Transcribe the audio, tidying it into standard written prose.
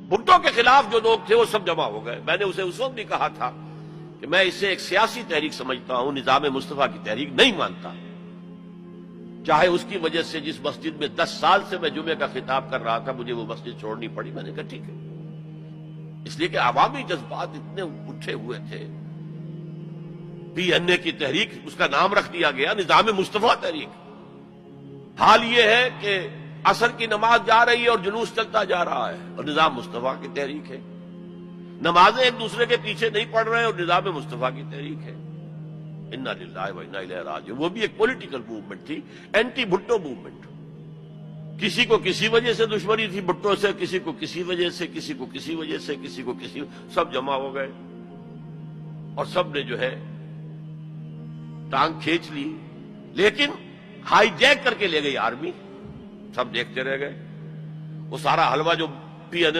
भुट्टो के खिलाफ जो लोग थे वो सब जमा हो गए। मैंने उसे उस वक्त भी कहा था कि मैं इसे एक सियासी तहरीक समझता हूं, निजाम मुस्तफा की तहरीक नहीं मानता। चाहे उसकी वजह से जिस मस्जिद में 10 साल से मैं जुमे का खिताब कर रहा था मुझे वो मस्जिद छोड़नी पड़ी, मैंने कहा ठीक है, इसलिए कि अवामी जज्बात इतने उठे हुए थे। पीएनए की तहरीक, उसका नाम रख दिया गया निजाम मुस्तफा तहरीक। हाल यह है कि असर की नमाज जा रही है और जुलूस चलता जा रहा है और निजाम मुस्तफा की तहरीक है। नमाजें एक दूसरे के पीछे नहीं पढ़ रहे और निजाम मुस्तफा की तहरीक है। इन्ना लिल्लाहि व इन्ना इलैहि राजिऊन। वो भी एक पॉलिटिकल मूवमेंट थी, एंटी भुट्टो मूवमेंट। किसी को किसी वजह से दुश्मनी थी भुट्टो से, किसी को किसी वजह से, किसी को किसी वजह से, किसी को किसी, सब जमा हो गए और सब ने जो है टांग खींच ली। लेकिन हाईजैक करके ले गई आर्मी, सब देखते रह गए। वो सारा हलवा जो पीएनए